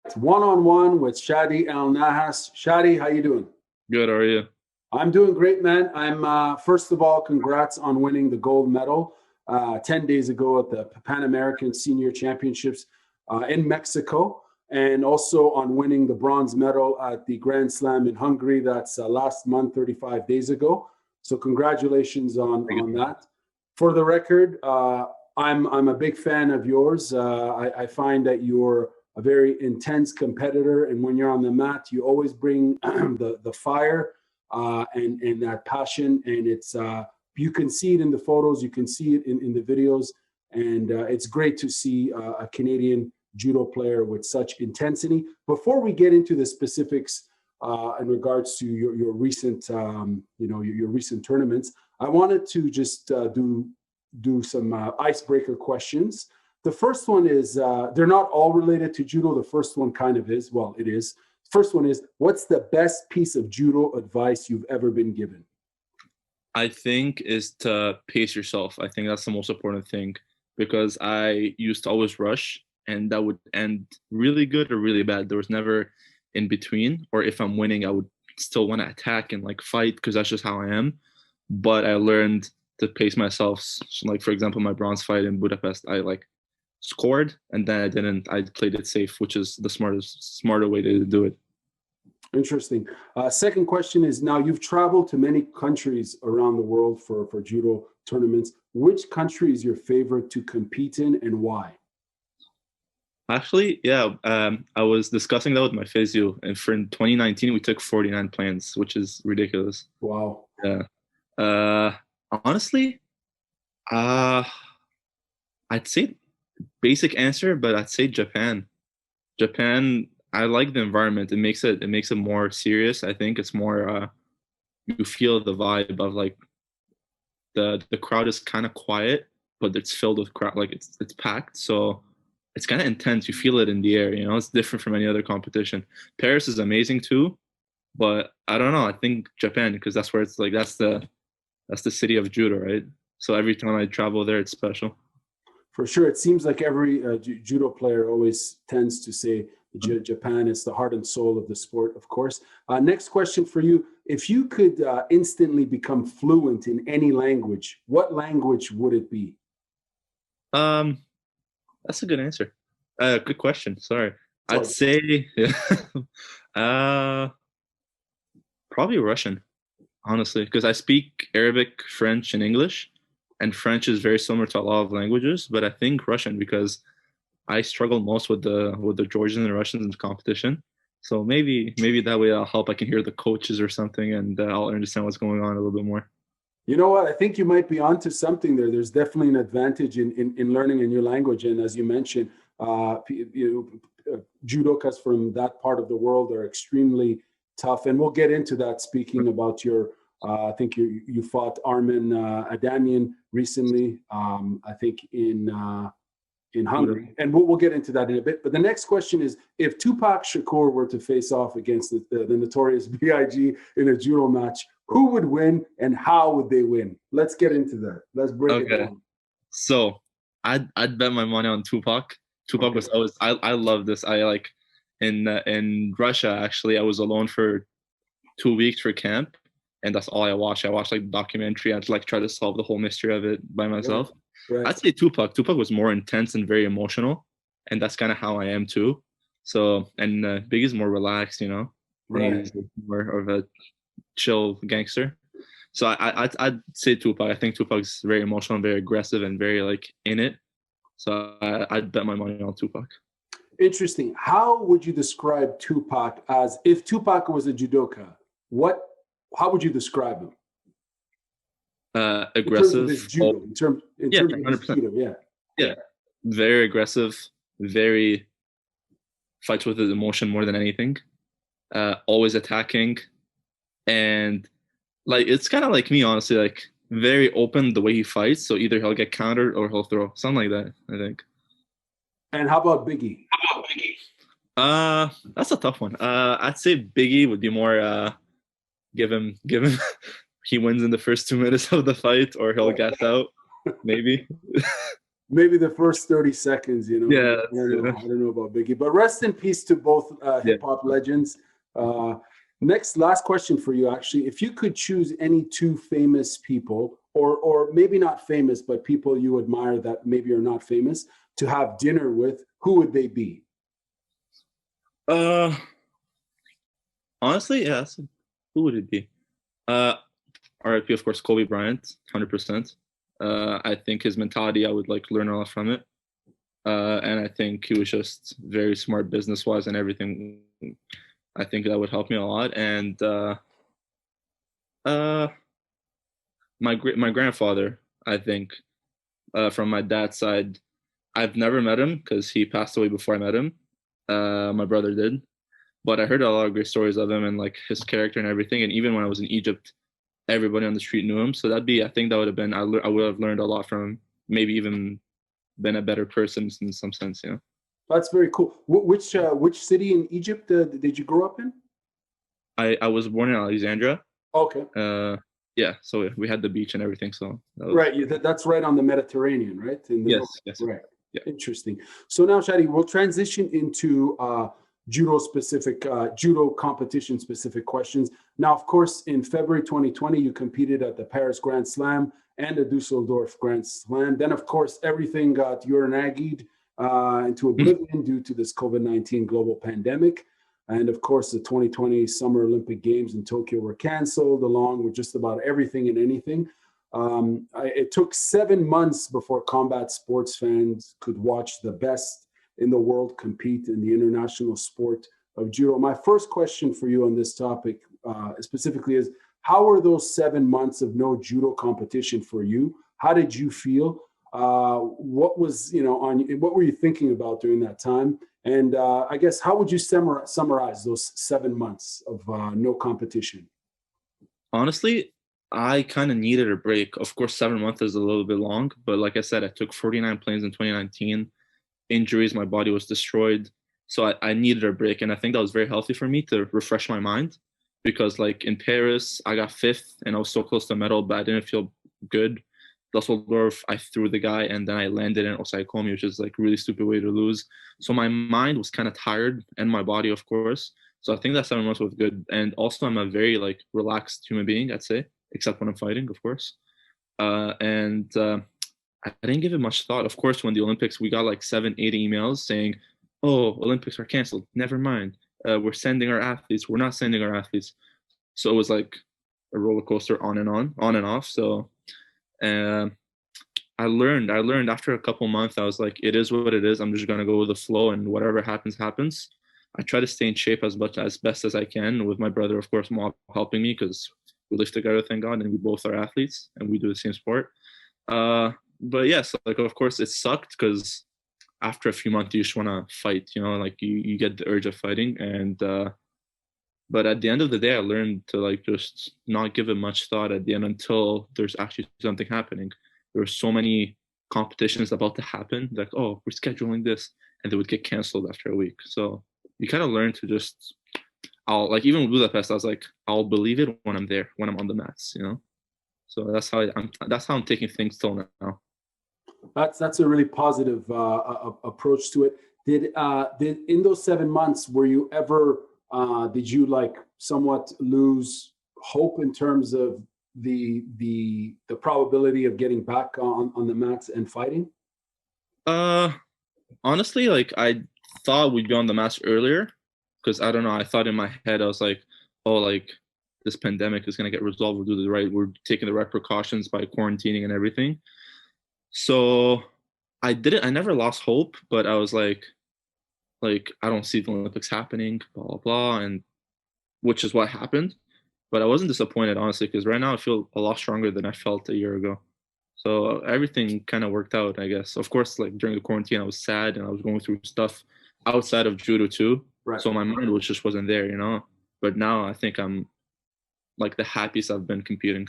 It's one-on-one with Shady El Nahas. Shady, how you doing? Good, how are you? I'm doing great, man. I'm first of all, congrats on winning the gold medal 10 days ago at the Panamerican Senior Championships in Mexico, and also on winning the bronze medal at the Grand Slam in Hungary. That's last month, 35 days ago. So congratulations on that. For the record, I'm a big fan of yours. I find that you're a very intense competitor, and when you're on the mat, you always bring the fire and that passion. And it's you can see it in the photos, you can see it in the videos, and it's great to see a Canadian judo player with such intensity. Before we get into the specifics in regards to your recent your recent tournaments, I wanted to just do some icebreaker questions. The first one is, they're not all related to judo. The first one kind of is. Well, it is. First one is, what's the best piece of judo advice you've ever been given? I think is to pace yourself. I think that's the most important thing because I used to always rush and that would end really good or really bad. There was never in between. Or if I'm winning, I would still want to attack and like fight because that's just how I am. But I learned to pace myself. So, like for example, my bronze fight in Budapest, I like scored and then I didn't. I played it safe, which is the smarter way to do it. Interesting. Second question is, now you've traveled to many countries around the world for judo tournaments. Which country is your favorite to compete in and why? Actually, yeah, I was discussing that with my physio, and for in 2019 we took 49 planes, which is ridiculous. Wow. Yeah. Uh, honestly, uh, I'd say basic answer, but I'd say Japan. Japan, I like the environment. It makes it more serious. I think it's more you feel the vibe of like the crowd is kind of quiet, but it's filled with crowd. Like it's packed, so it's kind of intense. You feel it in the air. It's different from any other competition. Paris is amazing too, but I don't know. I think Japan because that's where it's like that's the city of judo, right? So every time I travel there, it's special. For sure. It seems like every judo player always tends to say Japan is the heart and soul of the sport, of course. Next question for you. If you could instantly become fluent in any language, what language would it be? Um, that's a good answer. Good question. Sorry. I'd So, say, uh, probably Russian, honestly, because I speak Arabic, French, and English, and French is very similar to a lot of languages. But I think Russian because I struggle most with the Georgians and Russians in the competition. So maybe that way I'll help. I can hear the coaches or something, and I'll understand what's going on a little bit more. you know what? I think you might be onto something there. There's definitely an advantage in learning a new language. And as you mentioned, judokas from that part of the world are extremely tough. And we'll get into that speaking about your, I think you fought Armin Adamian recently, I think in Hungary. And we'll get into that in a bit. But the next question is, if Tupac Shakur were to face off against the notorious Big in a judo match, who would win and how would they win? Let's get into that. Let's break it Okay, down. so I'd bet my money on Tupac. Tupac Okay. was always I love this. I like in Russia actually. I was alone for 2 weeks for camp, and that's all I watched. I watched like the documentary. I'd like try to solve the whole mystery of it by Right. myself. Right. I'd say Tupac. Tupac was more intense and very emotional, and that's kind of how I am too. So, and Biggie's more relaxed, and Right. he's more of a chill gangster. So I'd say Tupac. I think Tupac's very emotional and very aggressive and very like in it. So I'd bet my money on Tupac. Interesting. How would you describe Tupac as if Tupac was a judoka? What? How would you describe him in terms of his Aggressive. Oh, judo? In yeah, terms of his 100%. judo, yeah. Yeah, very aggressive. Very fights with his emotion more than anything. Always attacking, and like it's kind of like me, honestly. Like very open the way he fights. So either he'll get countered or he'll throw something like that. I think. And how about Biggie? That's a tough one. I'd say Biggie would be more. Give him. He wins in the first 2 minutes of the fight, or he'll Right. gas out. Maybe. Maybe the first 30 seconds, you know. Yeah, I don't know about Biggie, but rest in peace to both hip hop legends. Last question for you, actually. If you could choose any two famous people, or maybe not famous, but people you admire that maybe are not famous, to have dinner with, who would they be? Honestly, yes. Who would it be? RIP, of course, Kobe Bryant, 100%. I think his mentality, I would like learn a lot from it. And I think he was just very smart business-wise and everything. I think that would help me a lot. And my grandfather, I think, from my dad's side, I've never met him because he passed away before I met him. My brother did, but I heard a lot of great stories of him and like his character and everything. And even when I was in Egypt, everybody on the street knew him. So I think that would have been, I would have learned a lot from him. Maybe even been a better person in some sense, you know. That's very cool. Which city in Egypt did you grow up in? I was born in Alexandria. Okay. Yeah, so we had the beach and everything. So right, that's right on the Mediterranean, right? Yes, yes. Right. Yeah. Interesting. So now, Shady, we'll transition into judo competition specific questions. Now, of course, in February 2020, you competed at the Paris Grand Slam and the Dusseldorf Grand Slam. Then, of course, everything got urinagied into oblivion due to this COVID-19 global pandemic. And of course, the 2020 Summer Olympic Games in Tokyo were canceled, along with just about everything and anything. It took 7 months before combat sports fans could watch the best in the world compete in the international sport of judo. My first question for you on this topic specifically is, how were those 7 months of no judo competition for you? How did you feel? What was, what were you thinking about during that time? And I guess, how would you summarize those 7 months of no competition? Honestly, I kind of needed a break. Of course, 7 months is a little bit long, but like I said, I took 49 planes in 2019. Injuries, my body was destroyed. So I needed a break. And I think that was very healthy for me to refresh my mind, because like in Paris, I got 5th and I was so close to a medal, but I didn't feel good. Dusseldorf, I threw the guy and then I landed in Osaikomi, which is like a really stupid way to lose. So my mind was kind of tired, and my body, of course. So I think that 7 months was good. And also, I'm a very like relaxed human being, I'd say, except when I'm fighting, of course. And I didn't give it much thought. Of course, when the Olympics, we got like 7, 8 emails saying, "Oh, Olympics are canceled. Never mind. We're sending our athletes. We're not sending our athletes." So it was like a roller coaster, on and off. So I learned after a couple months. I was like, it is what it is. I'm just gonna go with the flow, and whatever happens, happens. I try to stay in shape as best as I can, with my brother, of course, helping me, because we live together, thank God, and we both are athletes and we do the same sport. But yes, like of course it sucked, because after a few months you just want to fight, like you get the urge of fighting. And but at the end of the day, I learned to like just not give it much thought at the end until there's actually something happening. There were so many competitions about to happen, like, oh, we're scheduling this, and they would get canceled after a week. So you kind of learn to just, I'll like, even with Budapest, I was like, I'll believe it when I'm there, when I'm on the mats, So that's how I'm taking things till now. That's a really positive approach to it. Did in those 7 months, were you ever did you like somewhat lose hope in terms of the probability of getting back on the mats and fighting? Honestly, like I thought we'd be on the mats earlier, because I don't know, I thought in my head, I was like, oh, like this pandemic is gonna get resolved. We're taking the right precautions by quarantining and everything. So I never lost hope, but I was like I don't see the Olympics happening, blah blah blah, and which is what happened. But I wasn't disappointed, honestly, because right now I feel a lot stronger than I felt a year ago. So everything kind of worked out, I guess. Of course, like during the quarantine, I was sad and I was going through stuff outside of judo too. Right. So my mind wasn't there, But now I think I'm like the happiest I've been competing.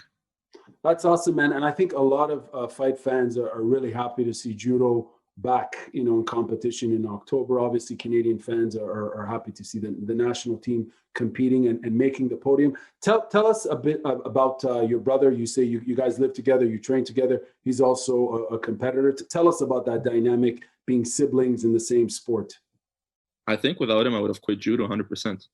That's awesome, man. And I think a lot of fight fans are really happy to see judo back, in competition in October. Obviously, Canadian fans are happy to see the national team competing and making the podium. Tell us a bit about your brother. You say you guys live together, you train together. He's also a competitor. Tell us about that dynamic, being siblings in the same sport. I think without him, I would have quit judo 100%.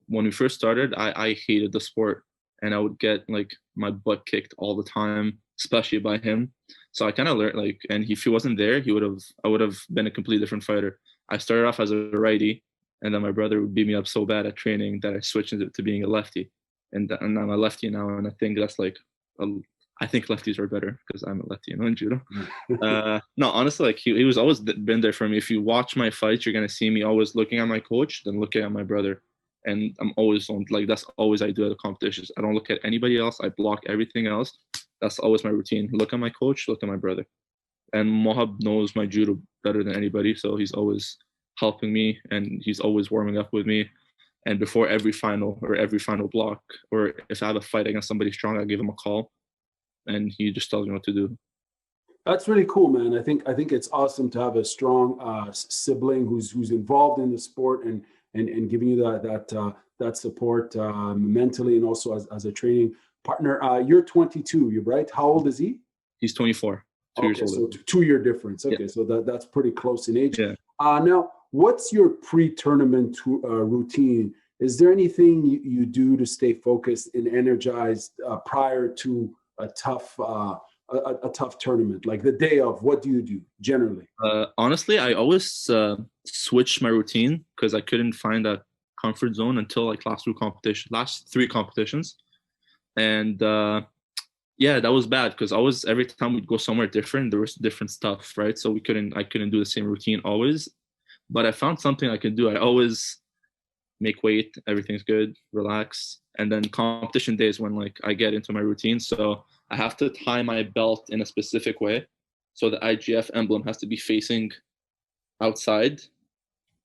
When we first started, I hated the sport, and I would get like my butt kicked all the time, especially by him. So I kind of learned and if he wasn't there, I would have been a completely different fighter. I started off as a righty, and then my brother would beat me up so bad at training that I switched to being a lefty, and I'm a lefty now. And I think that's I think lefties are better because I'm a lefty, in judo. No, honestly, like he was always been there for me. If you watch my fights, you're gonna see me always looking at my coach, then looking at my brother. And I'm always that's always I do at the competitions. I don't look at anybody else. I block everything else. That's always my routine. Look at my coach, look at my brother. And Mohab knows my judo better than anybody, so he's always helping me, and he's always warming up with me. And before every final or every final block, or if I have a fight against somebody strong, I give him a call, and he just tells me what to do. That's really cool, man. I think it's awesome to have a strong sibling who's involved in the sport and giving you that support mentally and also as a training partner. You're 22, you're right? How old is he? He's 24. 2 years Okay, old. so 2-year difference. Okay, Yeah. so that's pretty close in age. Yeah. Now, what's your pre-tournament routine? Is there anything you do to stay focused and energized prior to a tough tournament, like the day of? What do you do generally? Honestly, I always switch my routine because I couldn't find a comfort zone until like last 3 competitions, and yeah, that was bad because every time we'd go somewhere different, there was different stuff, right? So I couldn't do the same routine always, but I found something I can do. I always make weight, everything's good, relax, and then competition days when like I get into my routine. So I have to tie my belt in a specific way. So the IGF emblem has to be facing outside.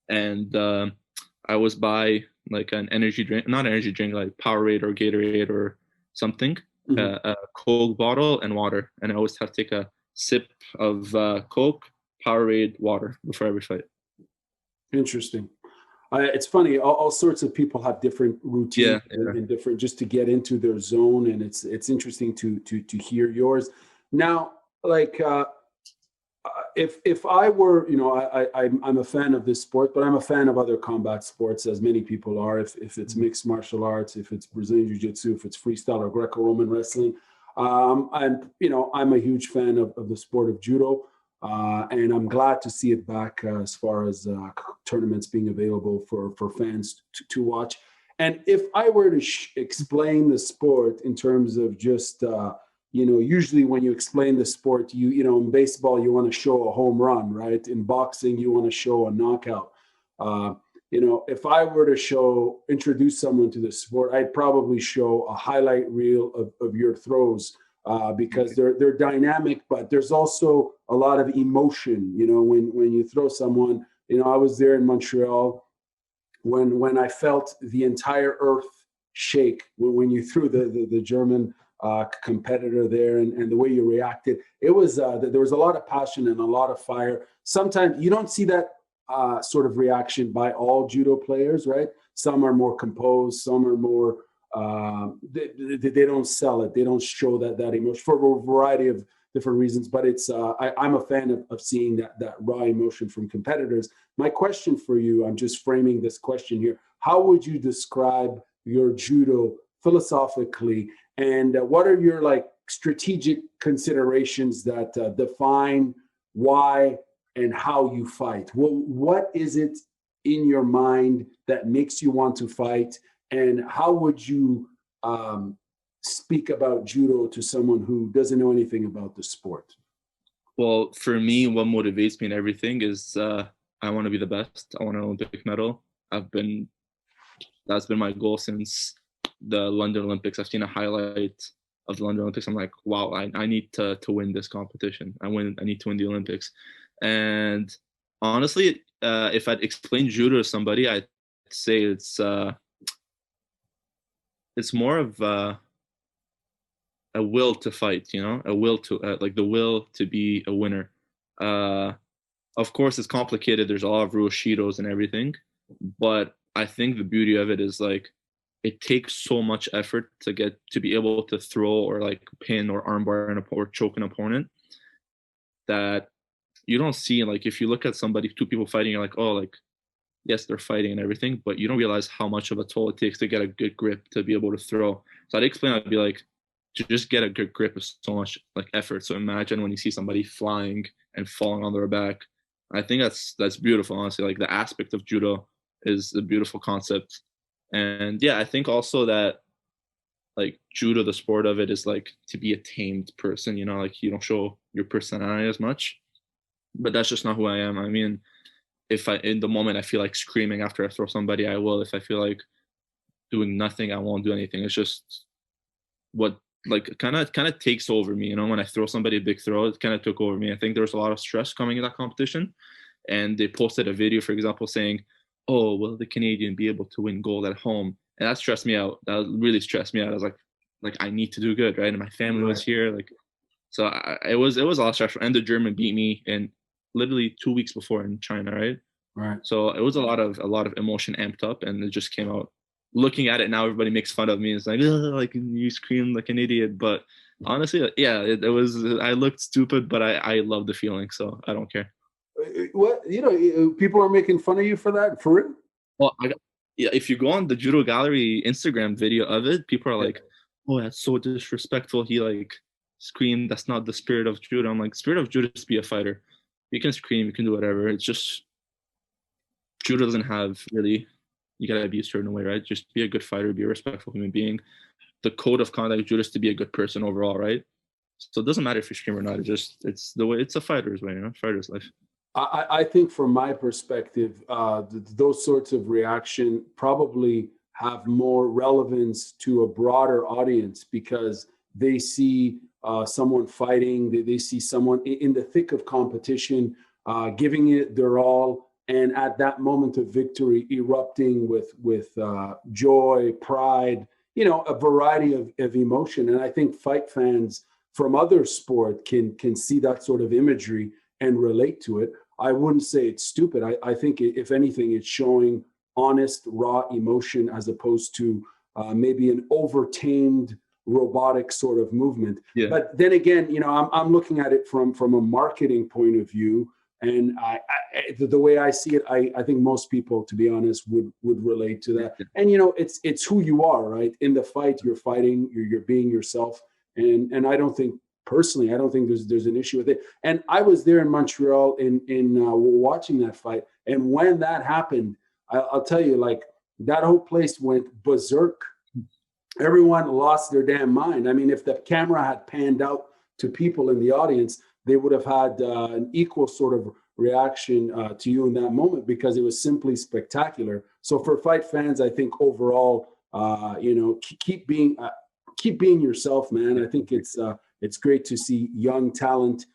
And I always buy like an energy drink, not energy drink, like Powerade or Gatorade or something, a Coke bottle and water. And I always have to take a sip of Coke, Powerade, water before every fight. Interesting. It's funny. All sorts of people have different routines and different just to get into their zone, and it's interesting to hear yours. Now, like if I were, I'm a fan of this sport, but I'm a fan of other combat sports, as many people are. If it's mixed martial arts, if it's Brazilian Jiu-Jitsu, if it's freestyle or Greco-Roman wrestling, and I'm a huge fan of the sport of judo. And I'm glad to see it back as far as tournaments being available for fans to watch. And if I were to explain the sport in terms of just, usually when you explain the sport, in baseball, you want to show a home run, right? In boxing, you want to show a knockout. If I were to introduce someone to the sport, I'd probably show a highlight reel of your throws. Because they're dynamic, but there's also a lot of emotion. When you throw someone, I was there in Montreal when I felt the entire earth shake when you threw the German competitor there, and the way you reacted. It was there was a lot of passion and a lot of fire. Sometimes you don't see that sort of reaction by all judo players, right? Some are more composed, some are more. They don't sell it. They don't show that emotion for a variety of different reasons. But it's I'm a fan of seeing that raw emotion from competitors. My question for you, I'm just framing this question here. How would you describe your judo philosophically, and what are your strategic considerations that define why and how you fight? What is it in your mind that makes you want to fight? And how would you speak about judo to someone who doesn't know anything about the sport? Well, for me, what motivates me and everything is I want to be the best. I want an Olympic medal. That's been my goal since the London Olympics. I've seen a highlight of the London Olympics. I'm like, wow, I need to win this competition. I need to win the Olympics. And honestly, if I'd explain judo to somebody, I'd say it's more of a will to fight, a will to the will to be a winner. of course, it's complicated. There's a lot of rules, shidos, and everything. But I think the beauty of it is like it takes so much effort to be able to throw or like pin or armbar or choke an opponent that you don't see. Like if you look at somebody, two people fighting, you're like, oh, like yes, they're fighting and everything, but you don't realize how much of a toll it takes to get a good grip to be able to throw. So I'd explain, I'd be like, to just get a good grip is so much like effort. So imagine when you see somebody flying and falling on their back. I think that's beautiful, honestly. Like the aspect of judo is a beautiful concept. And yeah, I think also that like judo, the sport of it is like to be a tamed person, you know, like you don't show your personality as much. But that's just not who I am. I mean, if I in the moment I feel like screaming after I throw somebody, I will. If I feel like doing nothing, I won't do anything. It's just what like kind of takes over me, you know. When I throw somebody a big throw, it kind of took over me. I think there was a lot of stress coming in that competition, and they posted a video, for example, saying, oh, will the Canadian be able to win gold at home? And that stressed me out. That really stressed me out. I was like I need to do good, right? And my family was here, like, so it was a lot stressful. And the German beat me in literally 2 weeks before in China, right? Right. So it was a lot of emotion amped up, and it just came out. Looking at it now, everybody makes fun of me. It's like, like you screamed like an idiot. But honestly, yeah, it was. I looked stupid, but I love the feeling, so I don't care. What, you know, people are making fun of you for that, for real? Well, yeah, if you go on the Judo Gallery Instagram video of it, people are like, "Oh, that's so disrespectful." He like screamed. That's not the spirit of judo. I'm like, spirit of judo is to be a fighter. You can scream, you can do whatever. It's just judo doesn't have really. You gotta be a certain way, right? Just be a good fighter, be a respectful human being. The code of conduct of judo is to be a good person overall, right? So it doesn't matter if you scream or not. It's the way. It's a fighter's way, you know, fighter's life. I think from my perspective, those sorts of reaction probably have more relevance to a broader audience because they see someone fighting, they see someone in the thick of competition, giving it their all, and at that moment of victory, erupting with joy, pride, you know, a variety of emotion. And I think fight fans from other sport can see that sort of imagery and relate to it. I wouldn't say it's stupid. I think, if anything, it's showing honest, raw emotion as opposed to maybe an over-tamed, robotic sort of movement. Yeah. But then again, you know, I'm looking at it from a marketing point of view, and the way I see it, I think most people, to be honest, would relate to that. And you know, it's who you are, right? In the fight, you're fighting, you're being yourself, and I don't think. Personally, I don't think there's an issue with it. And I was there in Montreal in watching that fight. And when that happened, I'll tell you, like, that whole place went berserk. Everyone lost their damn mind. I mean, if the camera had panned out to people in the audience, they would have had an equal sort of reaction to you in that moment because it was simply spectacular. So for fight fans, I think overall, you know, keep being yourself, man. I think it's great to see young talent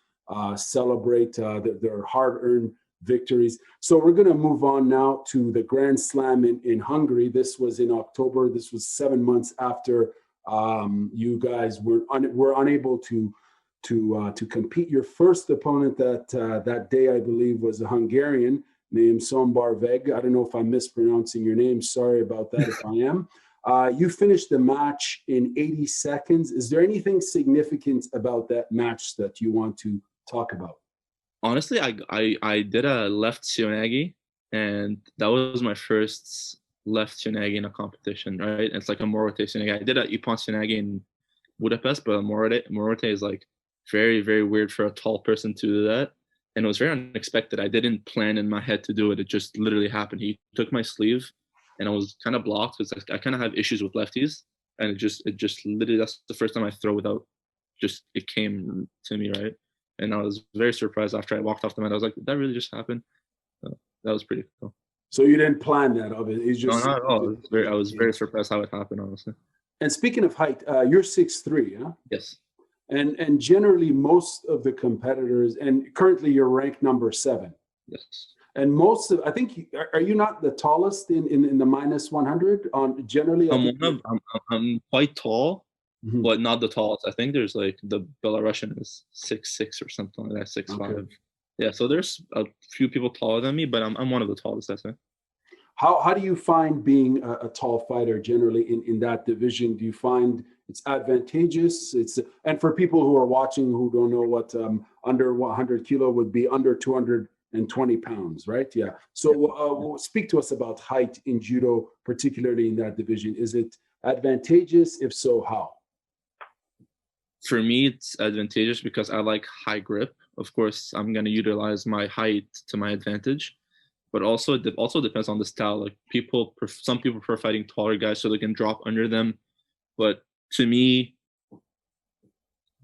celebrate their hard-earned victories. So we're going to move on now to the Grand Slam in Hungary. This was in October. This was 7 months after you guys were unable to compete. Your first opponent that day, I believe, was a Hungarian named Sombar Veg. I don't know if I'm mispronouncing your name. Sorry about that if I am. You finished the match in 80 seconds. Is there anything significant about that match that you want to talk about? Honestly, I did a left Sionagi, and that was my first left Sionagi in a competition, right? It's like a Morote Sionagi. I did a Ippon Sionagi in Budapest, but a Morote is like very, very weird for a tall person to do that. And it was very unexpected. I didn't plan in my head to do it. It just literally happened. He took my sleeve, and I was kind of blocked because I kind of have issues with lefties, and it just literally, that's the first time I throw without, just it came to me, right? And I was very surprised after I walked off the mat. I was like, did that really just happen? So that was pretty cool. So you didn't plan that of it? It's just no, not at all. I was very surprised how it happened, honestly. And speaking of height, you're 6'3", huh? Yes. And generally most of the competitors, and currently you're ranked number 7. Yes. And most of, I think, are you not the tallest in the minus 100 on generally? I'm quite tall, but not the tallest. I think there's like the Belarusian is 6'6" or something like that, 6'5". Okay. Yeah, so there's a few people taller than me, but I'm one of the tallest, I think. How do you find being a tall fighter generally in that division? Do you find it's advantageous? And for people who are watching who don't know what under 100 kilo would be, under 220 pounds, right? Yeah. So speak to us about height in judo, particularly in that division. Is it advantageous? If so, how? For me, it's advantageous because I like high grip. Of course, I'm going to utilize my height to my advantage, but also it also depends on the style. Like some people prefer fighting taller guys so they can drop under them. But to me,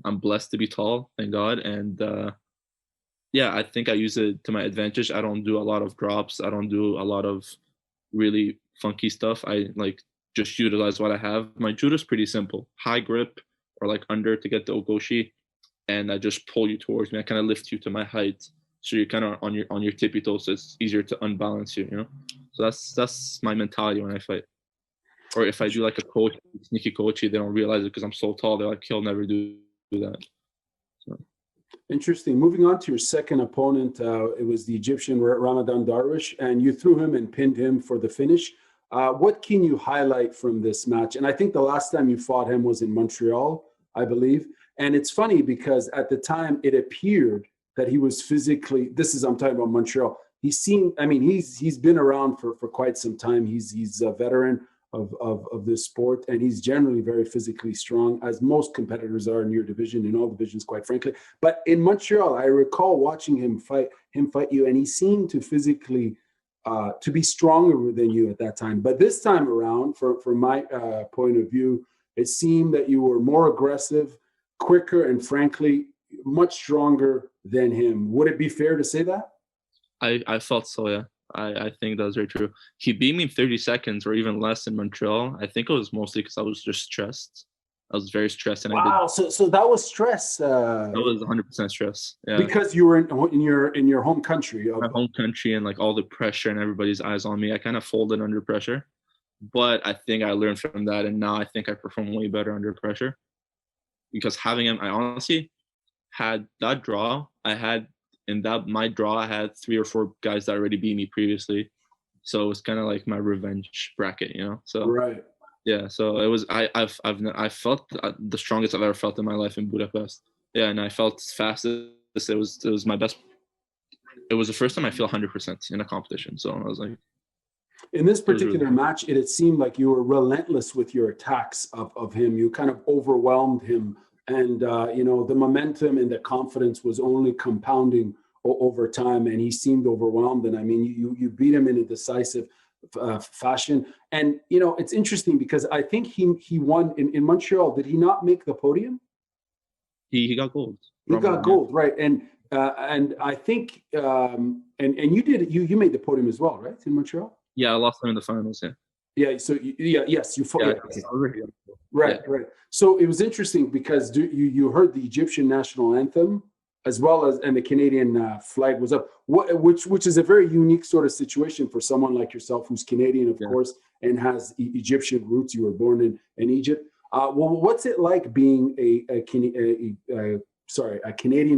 I'm blessed to be tall, thank God. And yeah, I think I use it to my advantage. I don't do a lot of drops. I don't do a lot of really funky stuff. I like just utilize what I have. My judo is pretty simple: high grip or like under to get the ogoshi, and I just pull you towards me. I kind of lift you to my height, so you're kind of on your tippy toes. So it's easier to unbalance you, you know. So that's my mentality when I fight. Or if I do like a coach, sneaky coachy, they don't realize it because I'm so tall. They're like, he'll never do that. So. Interesting. Moving on to your second opponent, it was the Egyptian Ramadan Darwish, and you threw him and pinned him for the finish. What can you highlight from this match? And I think the last time you fought him was in Montreal, I believe. And it's funny because at the time it appeared that he was physically, I'm talking about Montreal. He seemed, I mean, he's been around for quite some time. He's a veteran of this sport, and he's generally very physically strong, as most competitors are in your division, in all divisions, quite frankly. But in Montreal, I recall watching him fight you, and he seemed to physically to be stronger than you at that time. But this time around, from my point of view, it seemed that you were more aggressive, quicker, and frankly, much stronger than him. Would it be fair to say that? I felt so, yeah. I think that's very true. He beat me in 30 seconds or even less in Montreal. I think it was mostly because I was just stressed. I was very stressed, and wow. So that was stress. That was 100% stress. Yeah. Because you were in your home country. My home country, and like all the pressure and everybody's eyes on me. I kind of folded under pressure, but I think I learned from that, and now I think I perform way better under pressure. Because having him, I honestly had that draw. My draw, I had 3 or 4 guys that already beat me previously, so it was kind of like my revenge bracket, you know. So right, yeah. So it was. I felt the strongest I've ever felt in my life in Budapest. Yeah, and I felt fastest. It was my best. It was the first time I feel 100% in a competition. So I was like, in this particular match, it seemed like you were relentless with your attacks of him. You kind of overwhelmed him. And, the momentum and the confidence was only compounding over time. And he seemed overwhelmed. And I mean, you beat him in a decisive fashion. And, it's interesting because I think he won in Montreal. Did he not make the podium? He got gold. He got gold, right. And I think, and you made the podium as well, right? In Montreal? Yeah, I lost him in the finals, yeah. Yeah. So yes, you fought. Yeah, right. So it was interesting because you heard the Egyptian national anthem as well as, and the Canadian flag was up, which is a very unique sort of situation for someone like yourself who's Canadian, of course, and has Egyptian roots. You were born in Egypt. Well, what's it like being a Canadian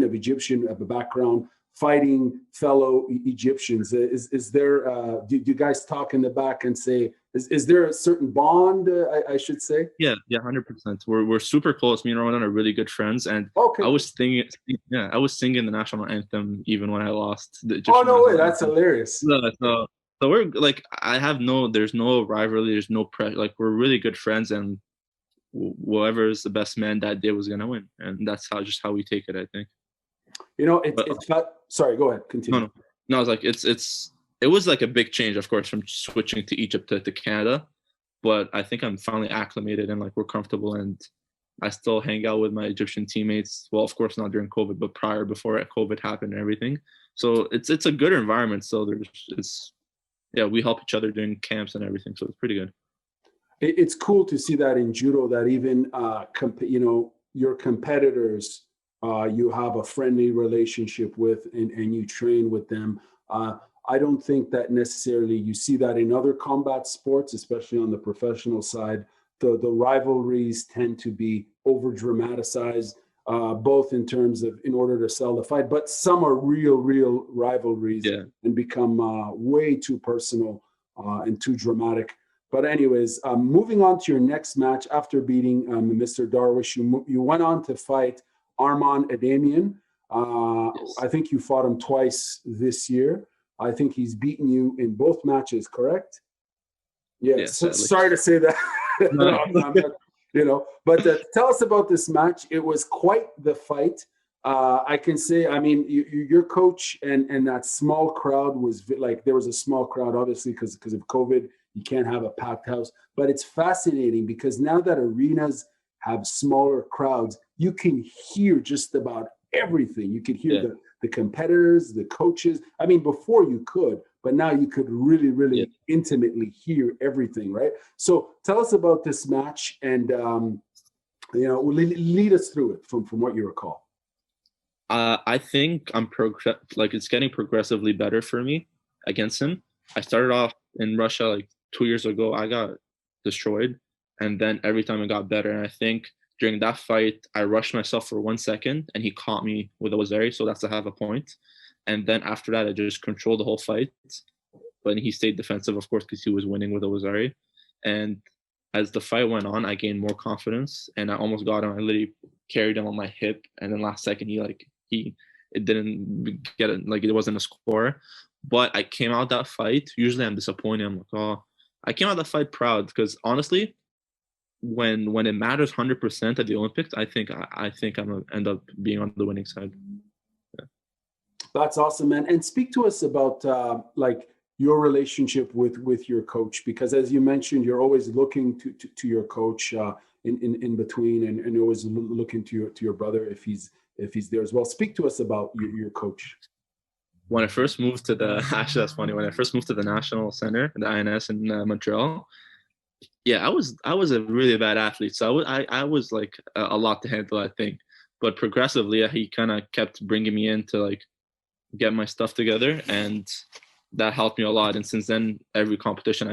of Egyptian of a background, fighting fellow Egyptians? Is there, do you guys talk in the back and say, is there a certain bond, I should say? Yeah, 100%. We're super close. Me and Ramadan are really good friends, and okay. I was singing the national anthem even when I lost the Egyptian. Oh no way, that's hilarious. So we're like, there's no rivalry, there's no pressure. Like, we're really good friends, and whoever is the best man that day was gonna win, and that's how we take it, I think. It's not. Sorry, go ahead. Continue. No. It's like it was like a big change, of course, from switching to Egypt to Canada. But I think I'm finally acclimated and like we're comfortable, and I still hang out with my Egyptian teammates. Well, of course not during COVID, but before COVID happened and everything. So it's a good environment. So we help each other during camps and everything. So it's pretty good. It's cool to see that in judo, that even your competitors, you have a friendly relationship with, and you train with them. I don't think that necessarily you see that in other combat sports, especially on the professional side. The rivalries tend to be over dramatized. both in terms of in order to sell the fight, but some are real rivalries and become way too personal and too dramatic. But anyways, moving on to your next match after beating Mr. Darwish, you went on to fight Arman Adamian. I think you fought him twice this year. I think he's beaten you in both matches, correct? Yes. Sorry to say that. No. But tell us about this match. It was quite the fight. I can say, I mean, your coach and that small crowd was like, there was a small crowd, obviously, because of COVID. You can't have a packed house. But it's fascinating because now that arenas have smaller crowds, you can hear just about everything. You could hear the competitors, the coaches. I mean, before you could, but now you could really intimately hear everything, right? So tell us about this match and, lead us through it from what you recall. I think it's getting progressively better for me against him. I started off in Russia like 2 years ago. I got destroyed, and then every time it got better. And I think during that fight, I rushed myself for 1 second, and he caught me with a Ozeri, so that's a half a point. And then after that, I just controlled the whole fight. But he stayed defensive, of course, because he was winning with a Ozeri. And as the fight went on, I gained more confidence, and I almost got him. I literally carried him on my hip, and then last second, it didn't get it, like it wasn't a score. But I came out that fight. Usually, I'm disappointed. I'm like, oh, I came out that fight proud because honestly, when it matters 100% at the Olympics, I think I'm gonna end up being on the winning side. Yeah. That's awesome, man. And speak to us about like your relationship with your coach, because as you mentioned, you're always looking to your coach in between, and always looking to your brother if he's there as well. Speak to us about your coach. When I first moved to actually that's funny. When I first moved to the National Center, the INS in Montreal, I was a really bad athlete, so I was like a lot to handle, I think. But progressively, he kind of kept bringing me in to like get my stuff together, and that helped me a lot. And since then, every competition,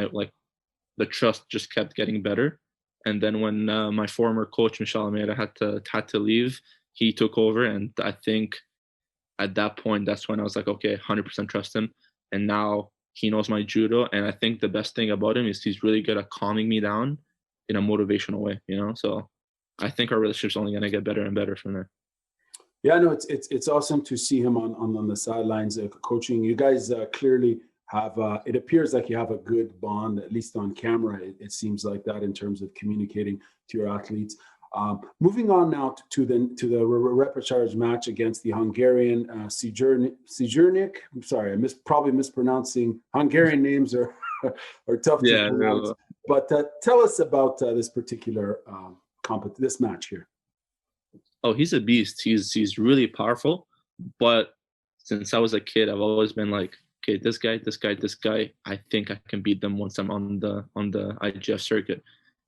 the trust just kept getting better. And then when my former coach Michel Almeida had to leave, he took over, and I think at that point, that's when I was like, okay, 100% trust him. And now he knows my judo. And I think the best thing about him is he's really good at calming me down in a motivational way, So I think our relationship's only going to get better and better from there. Yeah, no, it's awesome to see him on the sidelines coaching. You guys clearly have, it appears like you have a good bond, at least on camera. It seems like that in terms of communicating to your athletes. Moving on now to the repechage match against the Hungarian Szurnyk. I'm sorry, I'm probably mispronouncing. Hungarian names are tough to pronounce. No. But tell us about this particular this match here. Oh, he's a beast. He's really powerful. But since I was a kid, I've always been like, okay, this guy. I think I can beat them once I'm on the IGF circuit,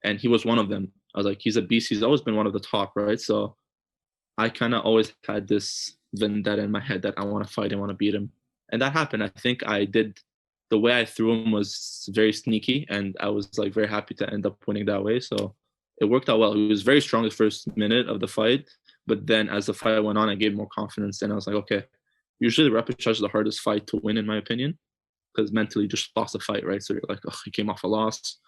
and he was one of them. I was like, he's a beast. He's always been one of the top, right? So I kind of always had this vendetta in my head that I want to fight him, want to beat him. And that happened. I think I did. The way I threw him was very sneaky, and I was like very happy to end up winning that way. So it worked out well. He was very strong the first minute of the fight, but then as the fight went on, I gained more confidence, and I was like, okay, usually the repechage is the hardest fight to win, in my opinion, because mentally you just lost a fight, right? So you're like, oh, he came off a loss.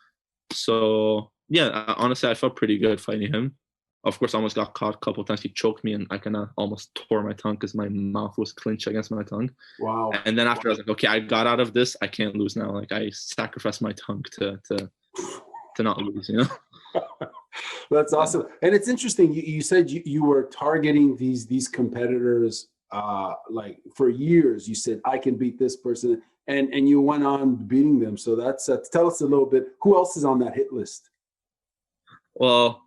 So yeah, honestly, I felt pretty good fighting him. Of course, I almost got caught a couple of times. He choked me, and I kind of almost tore my tongue because my mouth was clenched against my tongue. Wow. And then after I was like, okay, I got out of this. I can't lose now. Like I sacrificed my tongue to not lose, That's awesome. And it's interesting. You said you were targeting these competitors like for years. You said, I can beat this person. And you went on beating them. So that's tell us a little bit. Who else is on that hit list? Well,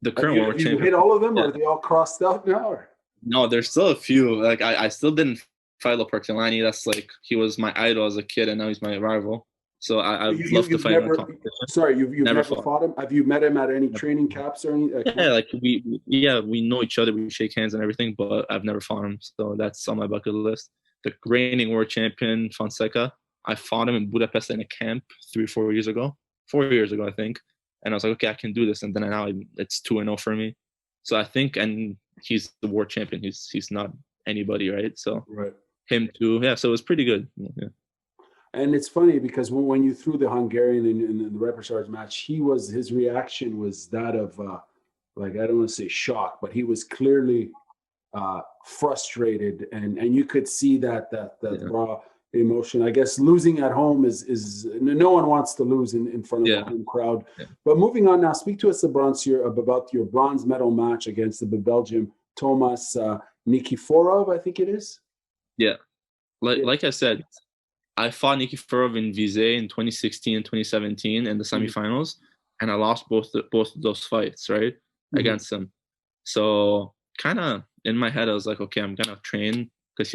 the current world champion. You hit all of them, or are they all crossed out now? Or? No, there's still a few. Like I still didn't fight Lopartilani. That's like he was my idol as a kid, and now he's my rival. So I'd love to fight him in a competition. Sorry, you've never fought him? Have you met him at any training camps or anything? Yeah, like we know each other. We shake hands and everything, but I've never fought him. So that's on my bucket list. The reigning world champion Fonseca, I fought him in Budapest in a camp 3 or 4 years ago. 4 years ago, I think. And I was like, okay, I can do this. And then now it's 2-0 for me. So I think, and he's the world champion. He's not anybody, right? So Right. him too. Yeah. So it was pretty good. Yeah. And it's funny because when you threw the Hungarian in the repertoire match, his reaction was that of like, I don't want to say shock, but he was clearly frustrated, and you could see that raw emotion. I guess losing at home is no one wants to lose in front of a home crowd. Yeah. But moving on now, speak to us about your bronze medal match against the Belgian Tomas Nikiforov, I think it is. Yeah. Like I said, I fought Nikiforov in Visé in 2016 and 2017 in the semifinals, and I lost both of those fights, right, against him. So kind of in my head, I was like, okay, I'm gonna train, because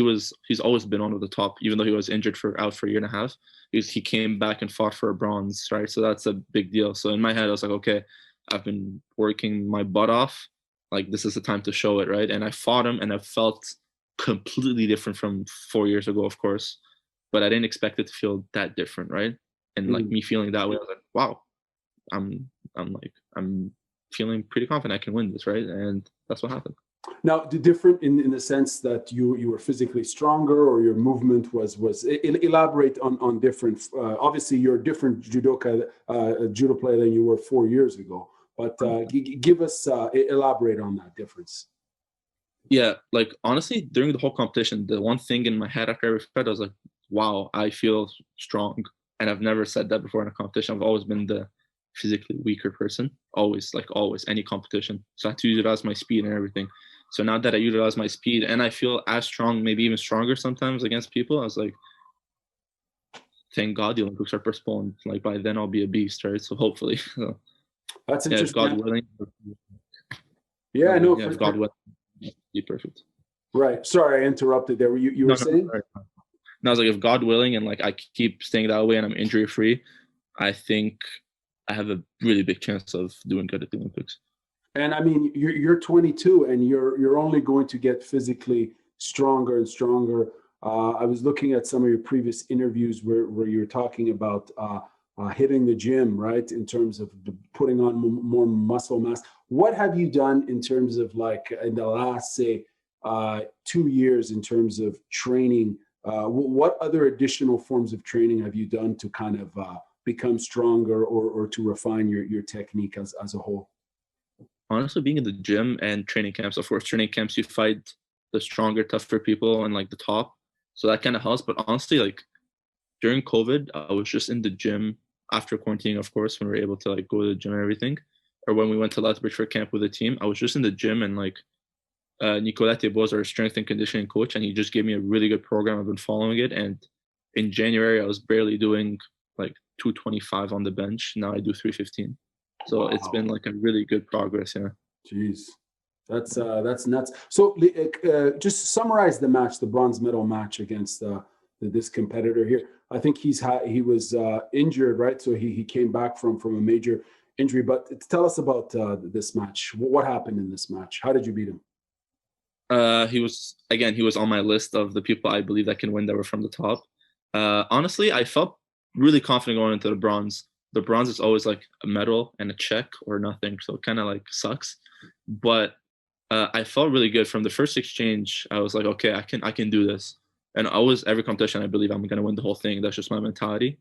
he's always been one of the top, even though he was injured out for a year and a half. He came back and fought for a bronze, right? So that's a big deal. So in my head, I was like, okay, I've been working my butt off. Like, this is the time to show it, right? And I fought him, and I felt completely different from 4 years ago, of course, but I didn't expect it to feel that different, right? And like me feeling that way, I was like, wow, I'm feeling pretty confident I can win this, right? And that's what happened. Now, the different in the sense that you were physically stronger, or your movement was elaborate on different. Obviously, you're a different judo player than you were 4 years ago. But give us elaborate on that difference. Yeah, like honestly, during the whole competition, the one thing in my head after every fight, I was like, wow, I feel strong. And I've never said that before in a competition. I've always been the physically weaker person, always, any competition. So I had to utilize my speed and everything. So now that I utilize my speed and I feel as strong, maybe even stronger sometimes against people, I was like, thank God the Olympics are postponed. Like, by then I'll be a beast, right? So hopefully. That's interesting. If God willing. Yeah, I know. If God willing, be perfect. Right. Sorry, I interrupted there. You were saying? No, I was like, if God willing, and like I keep staying that way and I'm injury free, I think I have a really big chance of doing good at the Olympics. And I mean, you're 22, and you're only going to get physically stronger and stronger. I was looking at some of your previous interviews where you were talking about hitting the gym, right? In terms of putting on more muscle mass. What have you done in terms of, like, in the last, say, 2 years in terms of training? What other additional forms of training have you done to kind of become stronger, or to refine your technique as a whole? Honestly, being in the gym and training camps. Of course, training camps, you fight the stronger, tougher people and like the top. So that kind of helps. But honestly, like during COVID, I was just in the gym after quarantining, of course, when we were able to like go to the gym and everything. Or when we went to Lethbridge for camp with the team, I was just in the gym, and like Nicolas Thibault, our strength and conditioning coach, and he just gave me a really good program. I've been following it. And in January, I was barely doing like 225 on the bench. Now I do 315. So wow. It's been like a really good progress. Yeah. Jeez, that's nuts. So just summarize the match, the bronze medal match against this competitor here. I think he was injured, right? So he came back from a major injury. But tell us about this match. What happened in this match? How did you beat him? He was on my list of the people I believe that can win that were from the top. Honestly, I felt really confident going into the bronze. The bronze is always like a medal and a check or nothing, so it kind of like sucks. But I felt really good from the first exchange. I was like, okay, I can do this. And always, every competition, I believe I'm gonna win the whole thing. That's just my mentality.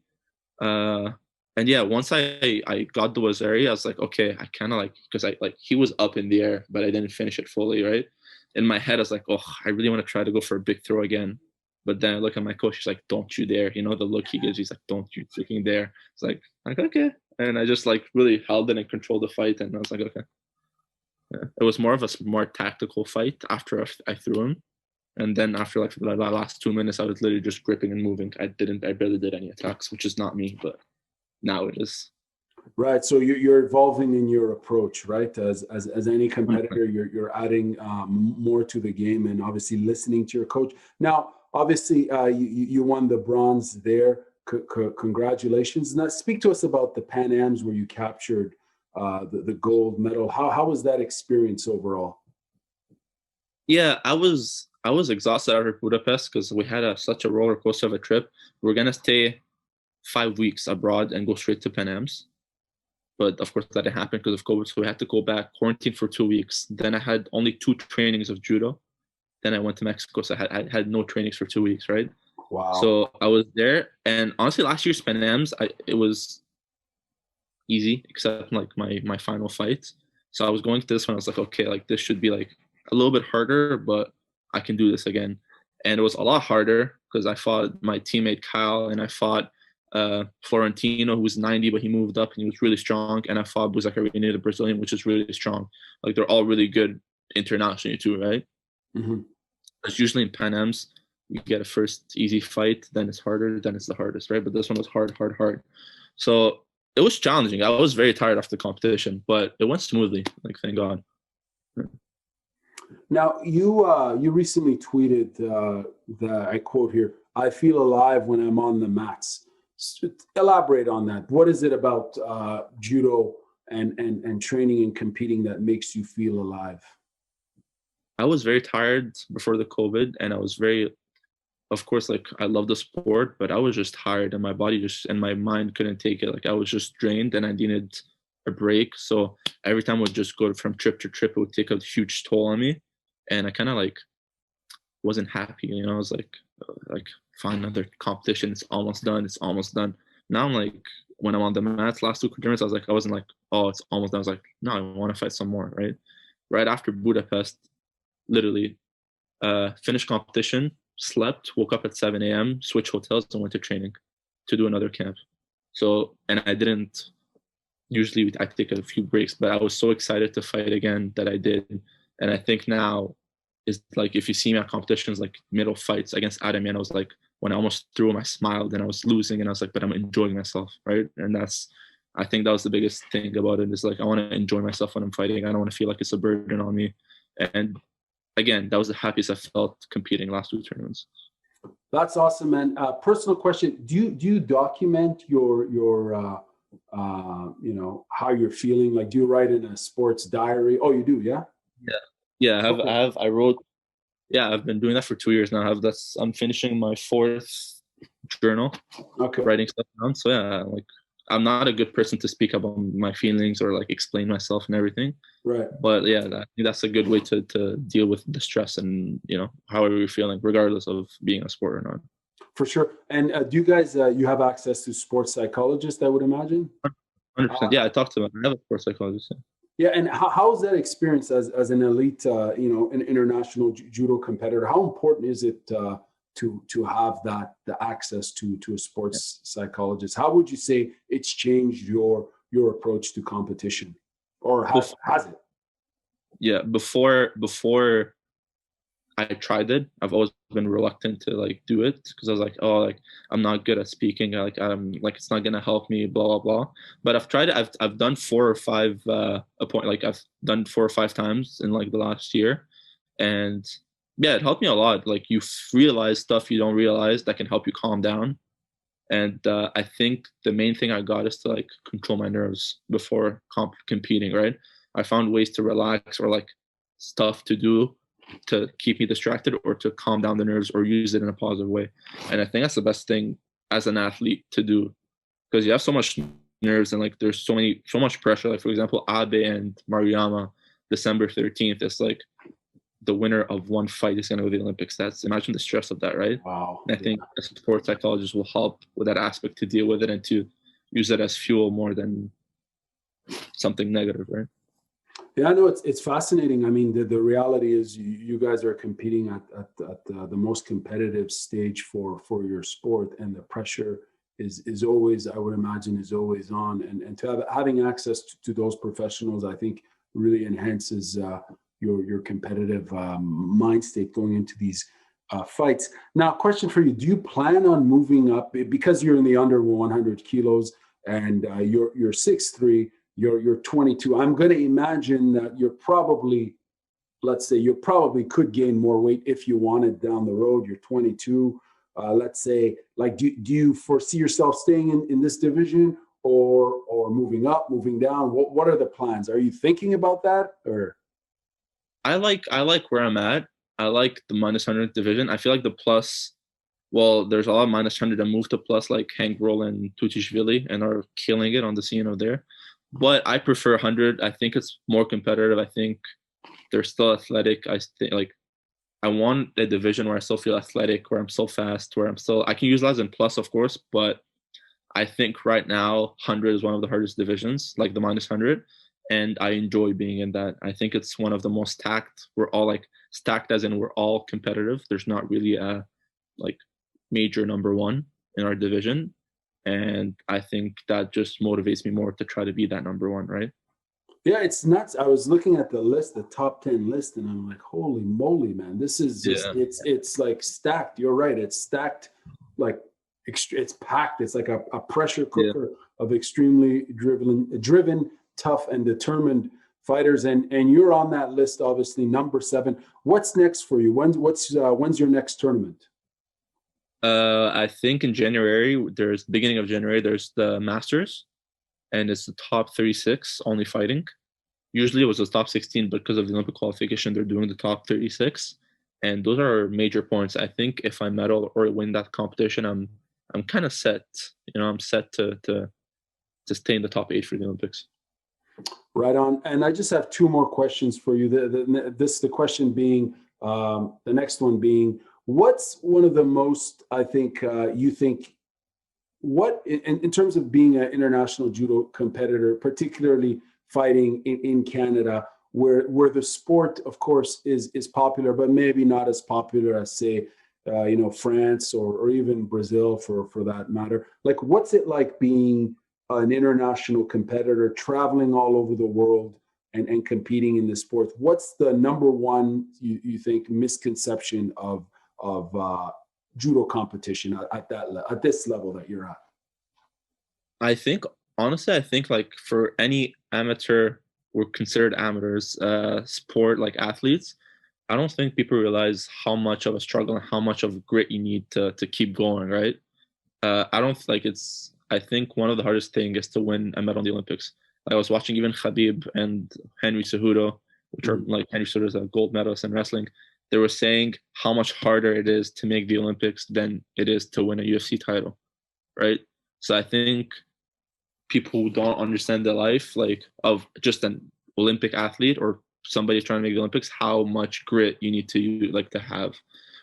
And yeah, once I got the Wazari, I was like, okay, I kind of like, because he was up in the air, but I didn't finish it fully, right? In my head, I was like, oh, I really want to try to go for a big throw again. But then I look at my coach, he's like, don't you dare. You know, the look he gives, he's like, don't you freaking dare. It's like, okay. And I just like really held it and controlled the fight. And I was like, okay. Yeah. It was more of a smart tactical fight after I threw him. And then after like the last 2 minutes, I was literally just gripping and moving. I barely did any attacks, which is not me, but now it is. Right. So you're evolving in your approach, right? As any competitor, you're adding more to the game, and obviously listening to your coach. Now, obviously, you won the bronze there. Congratulations. Now, speak to us about the Pan Ams where you captured the gold medal. How was that experience overall? Yeah, I was exhausted after Budapest because we had such a roller coaster of a trip. We're gonna stay 5 weeks abroad and go straight to Pan Ams. but of course that didn't happen because of COVID. So we had to go back, quarantine for 2 weeks. Then I had only 2 trainings of judo. Then I went to Mexico, so I had no trainings for 2 weeks, right? Wow. So I was there, and honestly, last year's Pan Ams, it was easy except like my final fight. So I was going to this one, I was like, okay, like this should be like a little bit harder, but I can do this again. And it was a lot harder because I fought my teammate Kyle, and I fought Florentino, who was 90, but he moved up and he was really strong. And I fought Buzacarini, the Brazilian, which is really strong. Like they're all really good internationally too, right? Mm-hmm. Because usually in Pan Ams, you get a first easy fight, then it's harder, then it's the hardest, right? But this one was hard. So it was challenging. I was very tired after the competition, but it went smoothly. Like, thank God. Now, you recently tweeted that, I quote here, "I feel alive when I'm on the mats." Elaborate on that. What is it about judo and training and competing that makes you feel alive? I was very tired before the COVID, and I was very, of course, like I love the sport, but I was just tired, and my body and my mind couldn't take it. Like I was just drained, and I needed a break. So every time I would just go from trip to trip, it would take a huge toll on me, and I kind of like wasn't happy. You know, I was like find another competition. It's almost done. Now I'm like, when I'm on the mats, last 2 tournaments, I wasn't like, oh, it's almost done. I was like, no, I want to fight some more, right? Right after Budapest, literally, finished competition, slept, woke up at 7 a.m., switched hotels, and went to training to do another camp. So, and I didn't, usually I take a few breaks, but I was so excited to fight again that I did. And I think now is like, if you see me at competitions, like middle fights against Adam, and I was like, when I almost threw him, I smiled and I was losing, and I was like, but I'm enjoying myself, right? And I think that was the biggest thing about it, is like, I want to enjoy myself when I'm fighting. I don't want to feel like it's a burden on me. And again, that was the happiest I felt competing last 2 tournaments. That's awesome, man. Personal question: Do you document your how you're feeling? Like, do you write in a sports diary? Oh, you do, yeah. Yeah. I wrote. Yeah, I've been doing that for 2 years now. I'm finishing my 4th journal. Okay. Writing stuff down. So yeah, like I'm not a good person to speak about my feelings or like explain myself and everything. Right. But yeah, I think that's a good way to deal with the stress and, however you're feeling, regardless of being a sport or not. For sure. And do you guys, you have access to sports psychologists, I would imagine? 100%. Yeah, I talked to them. I have a sports psychologist. Yeah, and how's that experience as an elite, an international judo competitor? How important is it to have the access to a sports psychologist? How would you say it's changed your approach to competition, or has it? Yeah, before I tried it, I've always been reluctant to like do it because I was like, oh, like I'm not good at speaking, like I'm like it's not gonna help me, blah blah blah. But I've tried it. I've done 4 or 5 I've done 4 or 5 times in like the last year, and yeah, it helped me a lot. Like you realize stuff you don't realize that can help you calm down. And I think the main thing I got is to like control my nerves before competing. Right, I found ways to relax or like stuff to do to keep me distracted or to calm down the nerves or use it in a positive way. And I think that's the best thing as an athlete to do, because you have so much nerves and like there's so much pressure. Like for example, Abe and Maruyama, December 13th, it's like the winner of one fight is going to go to the Olympics. Imagine the stress of that, right? Wow. And I think a sports psychologist will help with that aspect to deal with it and to use it as fuel more than something negative, right? Yeah, I know it's fascinating. I mean, the reality is you guys are competing at the most competitive stage for your sport, and the pressure is always, I would imagine, is always on. And to having access to those professionals, I think really enhances your competitive mind state going into these fights. Now, question for you: do you plan on moving up, because you're in the under 100 kilos and you're 6'3"? You're 22. I'm going to imagine that you're probably, let's say, you probably could gain more weight if you wanted down the road. You're 22. Let's say, like, do you foresee yourself staying in this division or moving up, moving down? What are the plans? Are you thinking about that, or? I like where I'm at. I like the -100 division. I feel like the plus. Well, there's a lot of -100 that move to plus, like Hank Roll and Tutishvili, and are killing it on the scene over there. But I prefer 100. I think it's more competitive. I think they're still athletic. I think like I want a division where I still feel athletic, where I'm still fast, where I can use less and plus, of course, but I think right now 100 is one of the hardest divisions, like the minus 100, and I enjoy being in that. I think it's one of the most stacked. We're all like stacked as in we're all competitive. There's not really a like major number one in our division, and I think that just motivates me more to try to be that number one, right? Yeah, it's nuts. I was looking at the list, the top 10 list, and I'm like, holy moly, man. This is just Yeah. it's like stacked. You're right. It's stacked, like it's packed. It's like a pressure Yeah. cooker of extremely driven, tough, and determined fighters. And you're on that list, obviously, number 7. What's next for you? When's your next tournament? I think in January, beginning of January, there's the Masters, and it's the top 36 only fighting. Usually it was the top 16, but because of the Olympic qualification, they're doing the top 36. And those are major points. I think if I medal or win that competition, I'm kind of set. I'm set to stay in the top 8 for the Olympics. Right on. And I just have 2 more questions for you. The question being, the next one being, what's one of the most, I think, you think, what in terms of being an international judo competitor, particularly fighting in Canada, where the sport, of course, is popular, but maybe not as popular as, say, France or even Brazil for that matter. Like, what's it like being an international competitor, traveling all over the world and competing in this sport? What's the number one you think misconception of judo competition at this level that you're at? I think honestly, I think like for any amateur, we're considered amateurs, sport like athletes. I don't think people realize how much of a struggle and how much of grit you need to keep going, right? I don't like it's. I think one of the hardest thing is to win a medal in the Olympics. I was watching even Khabib and Henry Cejudo, which are like Henry Cejudo is a gold medalist in wrestling. They were saying how much harder it is to make the Olympics than it is to win a UFC title, right? So I think people who don't understand the life like of just an Olympic athlete or somebody trying to make the Olympics, how much grit you need to like to have.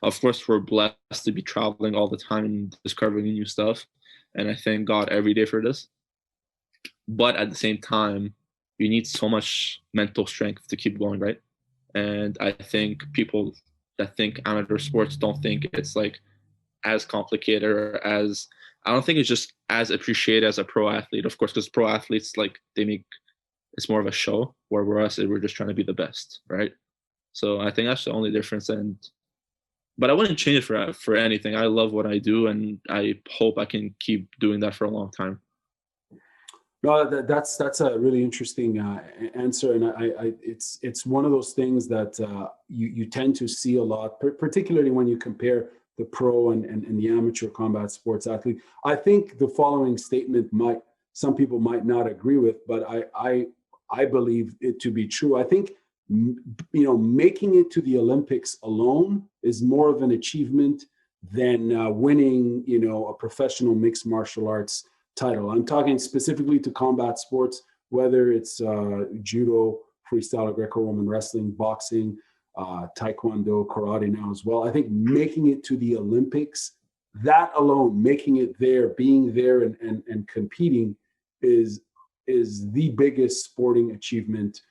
Of course, we're blessed to be traveling all the time and discovering new stuff, and I thank God every day for this. But at the same time, you need so much mental strength to keep going, right? And I think people that think amateur sports don't think it's like as complicated or as I don't think it's just as appreciated as a pro athlete, of course, because pro athletes like they make it's more of a show where we're just trying to be the best, right? So I think that's the only difference. But I wouldn't change it for anything. I love what I do, and I hope I can keep doing that for a long time. No, that's a really interesting answer, and it's one of those things that you tend to see a lot, particularly when you compare the pro and the amateur combat sports athlete. I think the following statement some people might not agree with, but I believe it to be true. I think making it to the Olympics alone is more of an achievement than winning a professional mixed martial arts title. I'm talking specifically to combat sports, whether it's judo, freestyle or Greco-Roman wrestling, boxing, taekwondo, karate now as well. I think making it to the Olympics, that alone, making it there, being there and competing is the biggest sporting achievement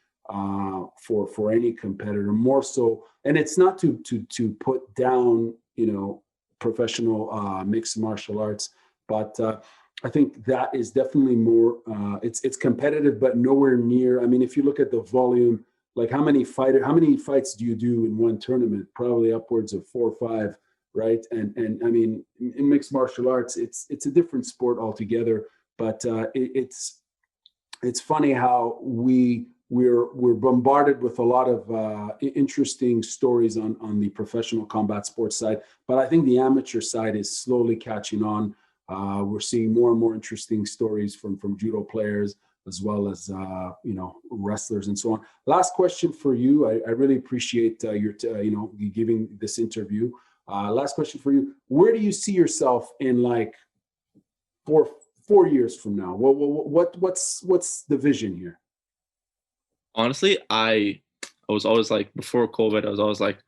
for any competitor, more so. And it's not to put down, professional mixed martial arts, but I think that is definitely more, it's competitive, but nowhere near. I mean, if you look at the volume, like how many fights do you do in one tournament? Probably upwards of 4 or 5, right? And I mean, in mixed martial arts, it's a different sport altogether. But it's funny how we're bombarded with a lot of interesting stories on the professional combat sports side, but I think the amateur side is slowly catching on. We're seeing more and more interesting stories from judo players as well as wrestlers and so on. Last question for you. I really appreciate you giving this interview. Last question for you. Where do you see yourself in like 4 years from now? What's the vision here? Honestly, I was always like, before COVID, I was always like,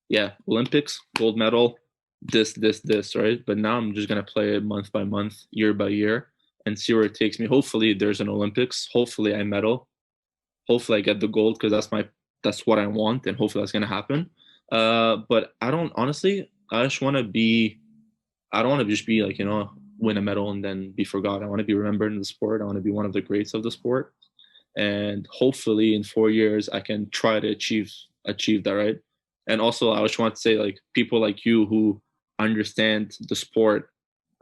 yeah, Olympics, gold medal, this, right? But now I'm just gonna play it month by month, year by year, and see where it takes me. Hopefully there's an Olympics. Hopefully I medal. Hopefully I get the gold, because that's what I want, and hopefully that's gonna happen. But I don't honestly. I just want to be. I don't want to just be like, win a medal and then be forgotten. I want to be remembered in the sport. I want to be one of the greats of the sport, and hopefully in 4 years I can try to achieve that, right? And also I just want to say, like, people like you who understand the sport,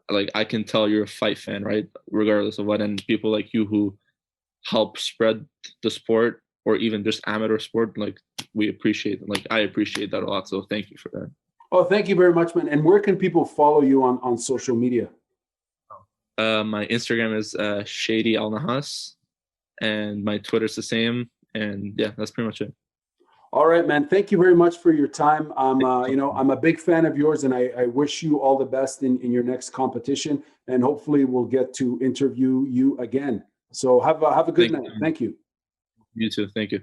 like, I can tell you're a fight fan, right? Regardless of what, and people like you who help spread the sport, or even just amateur sport, like, we appreciate, like, I appreciate that a lot. So thank you for that. Oh, thank you very much, man. And where can people follow you on social media? My Instagram is Shady El Nahas, and my Twitter's the same. And yeah, that's pretty much it. All right, man. Thank you very much for your time. I'm a big fan of yours, and I wish you all the best in your next competition. And hopefully we'll get to interview you again. So have a good night. Thank you. You too. Thank you.